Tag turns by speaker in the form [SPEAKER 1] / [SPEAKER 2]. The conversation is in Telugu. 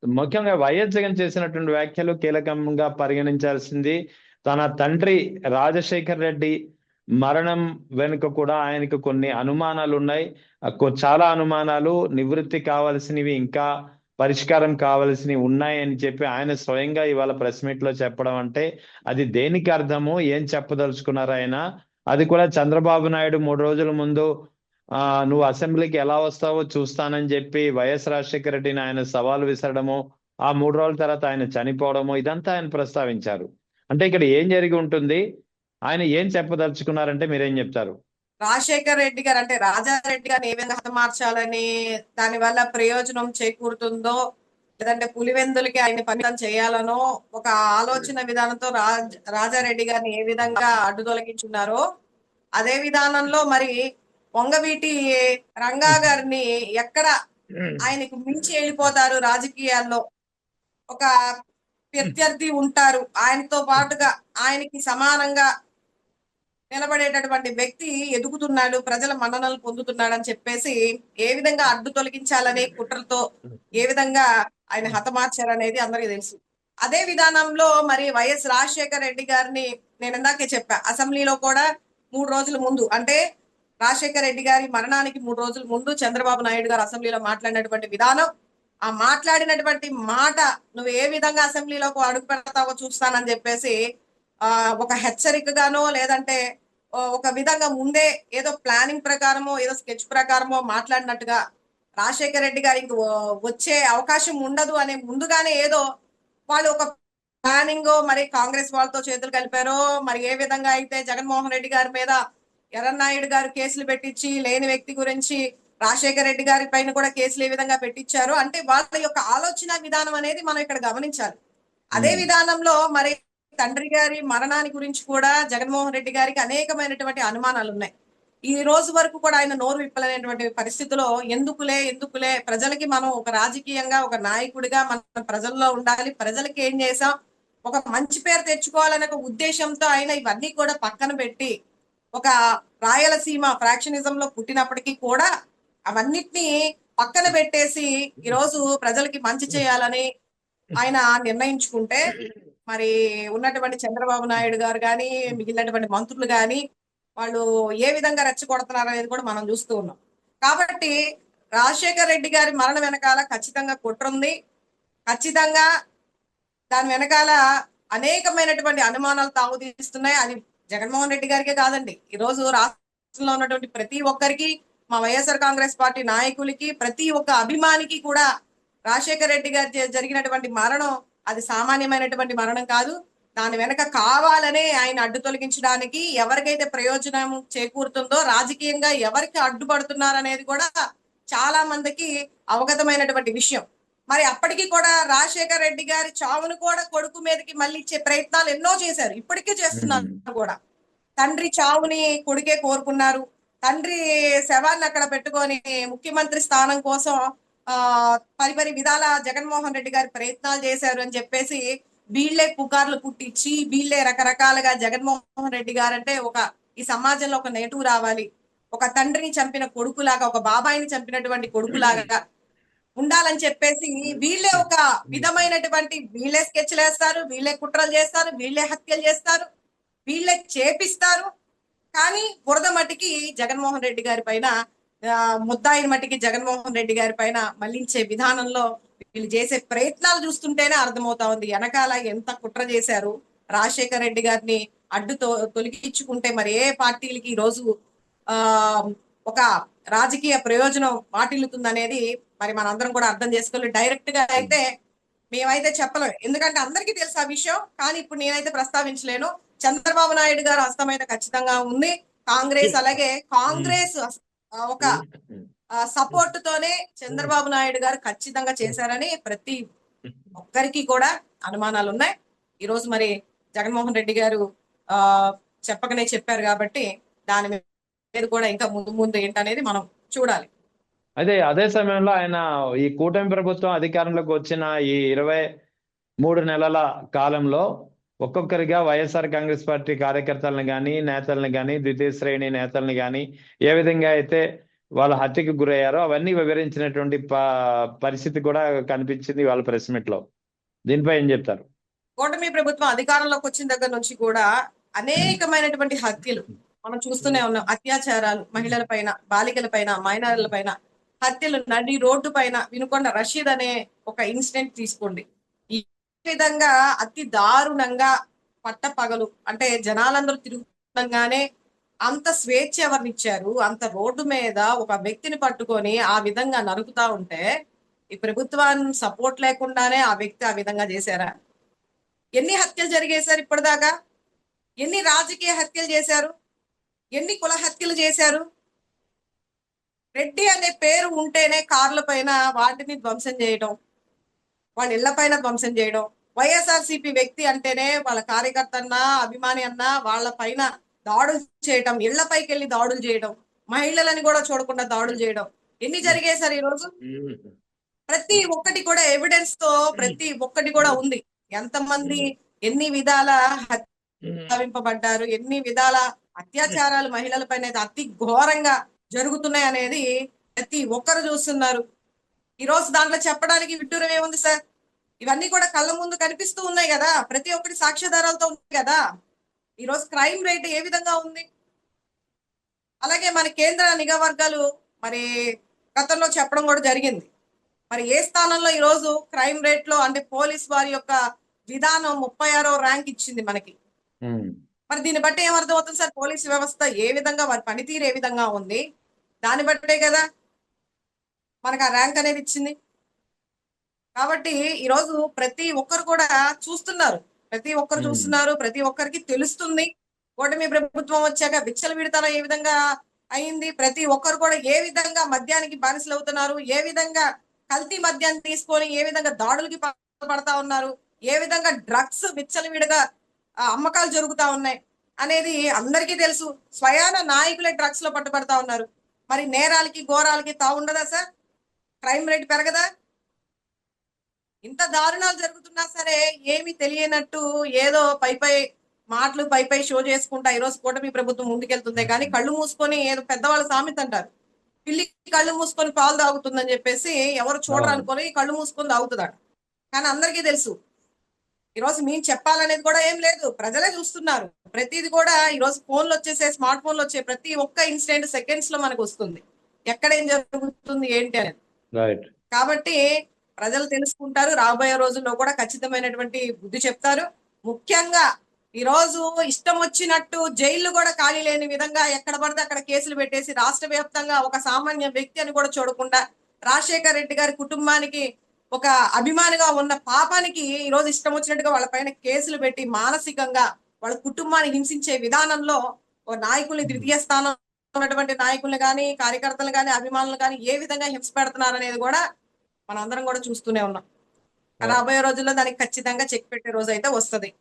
[SPEAKER 1] ముఖ్యంగా వైఎస్ జగన్ చేసినటువంటి వ్యాఖ్యలు కీలకంగా పరిగణించాల్సింది. తన తండ్రి రాజశేఖర్ రెడ్డి మరణం వెనుక కూడా ఆయనకు కొన్ని అనుమానాలు ఉన్నాయి. చాలా అనుమానాలు నివృత్తి కావాల్సినవి, ఇంకా పరిష్కారం కావాల్సినవి ఉన్నాయని చెప్పి ఆయన స్వయంగా ఇవాళ ప్రెస్ మీట్ లో చెప్పడం అంటే అది దేనికి అర్థము, ఏం చెప్పదలుచుకున్నారు ఆయన? అది కూడా చంద్రబాబు నాయుడు 3 రోజుల ముందు నువ్వు అసెంబ్లీకి ఎలా వస్తావో చూస్తానని చెప్పి వైఎస్ రాజశేఖర రెడ్డిని ఆయన సవాల్ విసరడము, ఆ 3 రోజుల తర్వాత ఆయన చనిపోవడము, ఇదంతా ఆయన ప్రస్తావించారు. అంటే ఇక్కడ ఏం జరిగి ఉంటుంది, ఆయన ఏం చెప్పదలుచుకున్నారంటే మీరేం చెప్తారు?
[SPEAKER 2] రాజశేఖర్ రెడ్డి గారు అంటే రాజారెడ్డి గారిని ఏ విధంగా హతమార్చాలని, దాని వల్ల ప్రయోజనం చేకూరుతుందో, లేదంటే పులివెందులకి ఆయన పరిమితం చేయాలనో ఒక ఆలోచన విధానంతో రాజారెడ్డి గారిని ఏ విధంగా అడ్డు తొలగించున్నారో అదే విధానంలో మరి వంగవీటి రంగా గారిని ఎక్కడ ఆయనకు మించి వెళ్ళిపోతారు రాజకీయాల్లో, ఒక ప్రత్యర్థి ఉంటారు ఆయనతో పాటుగా, ఆయనకి సమానంగా నిలబడేటటువంటి వ్యక్తి ఎదుగుతున్నాడు, ప్రజల మన్ననలు పొందుతున్నాడు అని చెప్పేసి ఏ విధంగా అడ్డు తొలగించాలనే కుట్రతో ఏ విధంగా ఆయన హతమార్చారనేది అందరికీ తెలుసు. అదే విధానంలో మరి వైఎస్ రాజశేఖర రెడ్డి గారిని నేను ఇందాకే చెప్పా, అసెంబ్లీలో కూడా 3 రోజుల ముందు, అంటే రాజశేఖర రెడ్డి గారి మరణానికి 3 రోజుల ముందు చంద్రబాబు నాయుడు గారు అసెంబ్లీలో మాట్లాడినటువంటి విధానం, ఆ మాట్లాడినటువంటి మాట, నువ్వు ఏ విధంగా అసెంబ్లీలోకి అడుగు పెడతావో చూస్తానని చెప్పేసి ఒక హెచ్చరికగానో లేదంటే ఒక విధంగా ముందే ఏదో ప్లానింగ్ ప్రకారమో ఏదో స్కెచ్ ప్రకారమో మాట్లాడినట్టుగా రాజశేఖర రెడ్డి గారికి వచ్చే అవకాశం ఉండదు అనే ముందుగానే ఏదో వాళ్ళు ఒక ప్లానింగ్, మరి కాంగ్రెస్ వాళ్ళతో చేతులు కలిపారో, మరి ఏ విధంగా అయితే జగన్మోహన్ రెడ్డి గారి మీద ఎర్రన్నాయుడు గారు కేసులు పెట్టించి లేని వ్యక్తి గురించి రాజశేఖర రెడ్డి గారి పైన కూడా కేసులు ఏ విధంగా పెట్టించారు అంటే వాళ్ళ యొక్క ఆలోచన విధానం అనేది మనం ఇక్కడ గమనించాలి. అదే విధానంలో మరి తండ్రి గారి మరణాన్ని గురించి కూడా జగన్మోహన్ రెడ్డి గారికి అనేకమైనటువంటి అనుమానాలు ఉన్నాయి. ఈ రోజు వరకు కూడా ఆయన నోరు విప్పలేనటువంటి పరిస్థితిలో ఎందుకులే ప్రజలకి మనం ఒక రాజకీయంగా ఒక నాయకుడిగా మనం ప్రజల్లో ఉండాలి, ప్రజలకి ఏం చేసాం, ఒక మంచి పేరు తెచ్చుకోవాలనే ఒక ఉద్దేశంతో ఆయన ఇవన్నీ కూడా పక్కన పెట్టి ఒక రాయలసీమ ఫ్రాక్షనిజంలో పుట్టినప్పటికీ కూడా అవన్నిటినీ పక్కన పెట్టేసి ఈరోజు ప్రజలకి మంచి చేయాలని ఆయన నిర్ణయించుకుంటే మరి ఉన్నటువంటి చంద్రబాబు నాయుడు గారు కానీ మిగిలినటువంటి మంత్రులు కానీ వాళ్ళు ఏ విధంగా రెచ్చగొడుతున్నారు అనేది కూడా మనం చూస్తూ ఉన్నాం. కాబట్టి రాజశేఖర్ రెడ్డి గారి మరణ వెనకాల ఖచ్చితంగా కుట్ర ఉంది. ఖచ్చితంగా దాని వెనకాల అనేకమైనటువంటి అనుమానాలు తాగుతీస్తున్నాయి. అది జగన్మోహన్ రెడ్డి గారికే కాదండి, ఈరోజు రాష్ట్రంలో ఉన్నటువంటి ప్రతి ఒక్కరికి, మా వైఎస్ఆర్ కాంగ్రెస్ పార్టీ నాయకులకి, ప్రతి ఒక్క అభిమానికి కూడా రాజశేఖర్ రెడ్డి గారి జరిగినటువంటి మరణం అది సామాన్యమైనటువంటి మరణం కాదు. దాని వెనక కావాలనే ఆయన అడ్డు తొలగించడానికి ఎవరికైతే ప్రయోజనం చేకూరుతుందో, రాజకీయంగా ఎవరికి అడ్డుపడుతున్నారు అనేది కూడా చాలా మందికి అవగతమైనటువంటి విషయం. మరి అప్పటికి కూడా రాజశేఖర్ రెడ్డి గారి చావును కూడా కొడుకు మీదకి మళ్ళీ ఇచ్చే ప్రయత్నాలు ఎన్నో చేశారు, ఇప్పటికే చేస్తున్నారు కూడా. తండ్రి చావుని కొడుకే కోరుకున్నారు, తండ్రి శవాన్ని అక్కడ పెట్టుకొని ముఖ్యమంత్రి స్థానం కోసం పరిపరి విధాల జగన్మోహన్ రెడ్డి గారి ప్రయత్నాలు చేశారు అని చెప్పేసి వీళ్లే పుకార్లు పుట్టించి వీళ్లే రకరకాలుగా జగన్మోహన్ రెడ్డి గారు అంటే ఒక ఈ సమాజంలో ఒక నెగటివ్ రావాలి, ఒక తండ్రిని చంపిన కొడుకులాగా, ఒక బాబాయిని చంపినటువంటి కొడుకులాగా ఉండాలని చెప్పేసి వీళ్లే ఒక విధమైనటువంటి వీళ్లే స్కెచ్లు వేస్తారు, వీళ్లే కుట్రలు చేస్తారు, వీళ్లే హత్యలు చేస్తారు, వీళ్లే చేపిస్తారు. కానీ బురద మట్టికి జగన్మోహన్ రెడ్డి గారి పైన, ముద్దాయిన మట్టికి జగన్మోహన్ రెడ్డి గారి పైన మళ్లించే విధానంలో వీళ్ళు చేసే ప్రయత్నాలు చూస్తుంటేనే అర్థమవుతా ఉంది వెనకాల ఎంత కుట్ర చేశారు. రాజశేఖర్ రెడ్డి గారిని తొలగించుకుంటే మరి ఏ పార్టీలకి ఈ రోజు ఒక రాజకీయ ప్రయోజనం వాటిల్లుతుంది అనేది మరి మనందరం కూడా అర్థం చేసుకోవాలి. డైరెక్ట్ గా అయితే మేమైతే చెప్పలేము, ఎందుకంటే అందరికీ తెలుసు ఆ విషయం. కానీ ఇప్పుడు నేనైతే ప్రస్తావించలేను. చంద్రబాబు నాయుడు గారు హస్తమైతే ఖచ్చితంగా ఉంది. కాంగ్రెస్, అలాగే కాంగ్రెస్ ఒక సపోర్ట్ తోనే చంద్రబాబు నాయుడు గారు ఖచ్చితంగా చేశారని ప్రతి ఒక్కరికి కూడా అనుమానాలు ఉన్నాయి. ఈ రోజు మరి జగన్మోహన్ రెడ్డి గారు చెప్పకనే చెప్పారు కాబట్టి దాని మీద కూడా ఇంకా ముందు ఏంటనేది మనం చూడాలి.
[SPEAKER 1] అదే సమయంలో ఆయన ఈ కూటమి ప్రభుత్వం అధికారంలోకి వచ్చిన ఈ 23 నెలల కాలంలో ఒక్కొక్కరిగా వైఎస్ఆర్ కాంగ్రెస్ పార్టీ కార్యకర్తలను కానీ, నేతలను కానీ, ద్వితీయ శ్రేణి నేతలను కానీ ఏ విధంగా అయితే వాళ్ళ హత్యకు గురయ్యారో అవన్నీ వివరించినటువంటి పరిస్థితి కూడా కనిపించింది వాళ్ళ ప్రెస్ మీట్ లో. దీనిపై ఏం చెప్తారు?
[SPEAKER 2] కూటమి ప్రభుత్వం అధికారంలోకి వచ్చిన దగ్గర నుంచి కూడా అనేకమైనటువంటి హత్యలు మనం చూస్తూనే ఉన్నాం. అత్యాచారాలు మహిళల పైన, బాలికల పైన, మైనర్ల పైన హత్యలు నడి రోడ్డు పైన వినుకొండ రషీద్ అనే ఒక ఇన్సిడెంట్ తీసుకోండి. ఈ విధంగా అతి దారుణంగా పట్టపగలు అంటే జనాలందరూ తిరుగుతుండగానే అంత స్వేచ్ఛ ఎవరినిచ్చారు? అంత రోడ్డు మీద ఒక వ్యక్తిని పట్టుకొని ఆ విధంగా నరుకుతా ఉంటే ఈ ప్రభుత్వాన్ని సపోర్ట్ లేకుండానే ఆ వ్యక్తి ఆ విధంగా చేశారా? ఎన్ని హత్యలు జరిగాయి సార్ ఇప్పటిదాకా? ఎన్ని రాజకీయ హత్యలు చేశారు? ఎన్ని కుల హత్యలు చేశారు? రెడ్డి అనే పేరు ఉంటేనే కార్ల పైన వాటిని ధ్వంసం చేయడం, వాళ్ళ ఇళ్ల పైన ధ్వంసం చేయడం, వైఎస్ఆర్సీపీ వ్యక్తి అంటేనే వాళ్ళ కార్యకర్త అన్నా అభిమాని అన్నా వాళ్ళ పైన దాడులు చేయడం, ఇళ్లపైకి వెళ్ళి దాడులు చేయడం, మహిళలని కూడా చూడకుండా దాడులు చేయడం ఎన్ని జరిగాయి సార్ ఈరోజు? ప్రతి ఒక్కటి కూడా ఎవిడెన్స్ తో ప్రతి ఒక్కటి కూడా ఉంది. ఎంతమంది ఎన్ని విధాల భావింపబడ్డారు, ఎన్ని విధాల అత్యాచారాలు మహిళల పైన అతి ఘోరంగా జరుగుతున్నాయి అనేది ప్రతి ఒక్కరు చూస్తున్నారు. ఈ రోజు దాంట్లో చెప్పడానికి విడ్డూరం ఏముంది సార్? ఇవన్నీ కూడా కళ్ళ ముందు కనిపిస్తూ ఉన్నాయి కదా, ప్రతి ఒక్కటి సాక్ష్యాధారాలతో ఉంది కదా. ఈ రోజు క్రైమ్ రేట్ ఏ విధంగా ఉంది? అలాగే మన కేంద్ర నిఘా వర్గాలు మరి గతంలో చెప్పడం కూడా జరిగింది. మరి ఏ స్థానంలో ఈ రోజు క్రైమ్ రేట్ లో అంటే పోలీస్ వారి యొక్క విధానం 36వ ర్యాంక్ ఇచ్చింది మనకి. మరి దీన్ని బట్టి ఏమర్థం అవుతుంది సార్? పోలీస్ వ్యవస్థ ఏ విధంగా, వారి పనితీరు ఏ విధంగా ఉంది, దాన్ని బట్టే కదా మనకు ఆ ర్యాంక్ అనేది ఇచ్చింది. కాబట్టి ఈరోజు ప్రతి ఒక్కరు కూడా చూస్తున్నారు, ప్రతి ఒక్కరికి తెలుస్తుంది. కూటమి ప్రభుత్వం వచ్చాక విచ్చలవిడితనం ఏ విధంగా అయింది, ప్రతి ఒక్కరు కూడా ఏ విధంగా మద్యానికి బానిసలు అవుతున్నారు, ఏ విధంగా కల్తీ మద్యాన్ని తీసుకొని ఏ విధంగా దాడులకి పడతా ఉన్నారు, ఏ విధంగా డ్రగ్స్ విచ్చలవిడిగా అమ్మకాలు జరుగుతా ఉన్నాయి అనేది అందరికీ తెలుసు. స్వయాన నాయకులే డ్రగ్స్ లో పట్టుబడతా ఉన్నారు. మరి నేరాలకి ఘోరాలకి ఉండదా సార్? Crime rate పెరగదా? ఇంత దారుణాలు జరుగుతున్నా సరే ఏమి తెలియనట్టు ఏదో పై మాటలు పై షో చేసుకుంటా ఈరోజు కూటమి ప్రభుత్వం ముందుకెళ్తుంది. కానీ కళ్ళు మూసుకొని ఏదో పెద్దవాళ్ళ సామెత అంటారు, పిల్లి కళ్ళు మూసుకొని పాలు తాగుతుందని చెప్పేసి ఎవరు చూడరు అనుకొని కళ్ళు మూసుకొని తాగుతుందట. కానీ అందరికీ తెలుసు ఈరోజు మేము చెప్పాలనేది కూడా ఏం లేదు, ప్రజలే చూస్తున్నారు. ప్రతిది కూడా ఈరోజు ఫోన్లు వచ్చేసే, స్మార్ట్ ఫోన్లు వచ్చే ప్రతి ఒక్క ఇన్సిడెంట్ సెకండ్స్ లో మనకు వస్తుంది, ఎక్కడ ఏం జరుగుతుంది ఏంటి అనేది. కాబట్టి ప్రజలు తెలుసుకుంటారు, రాబోయే రోజుల్లో కూడా ఖచ్చితమైనటువంటి బుద్ధి చెప్తారు. ముఖ్యంగా ఈ రోజు ఇష్టం వచ్చినట్టు జైళ్లు కూడా ఖాళీ లేని విధంగా ఎక్కడ పడితే అక్కడ కేసులు పెట్టేసి రాష్ట్ర వ్యాప్తంగా ఒక సామాన్య వ్యక్తి అని కూడా చూడకుండా రాజశేఖర రెడ్డి గారి కుటుంబానికి ఒక అభిమానిగా ఉన్న పాపానికి ఈ రోజు ఇష్టం వచ్చినట్టుగా వాళ్ళ పైన కేసులు పెట్టి మానసికంగా వాళ్ళ కుటుంబాన్ని హింసించే విధానంలో ఓ నాయకుల్ని, ద్వితీయ స్థానం ఉన్నటువంటి నాయకుల్ని కానీ, కార్యకర్తలు కానీ, అభిమానులు కానీ ఏ విధంగా హింస పెడుతున్నారు అనేది కూడా మనం అందరం కూడా చూస్తూనే ఉన్నాం. రాబోయే రోజుల్లో దానికి ఖచ్చితంగా చెక్ పెట్టే రోజు అయితే వస్తుంది.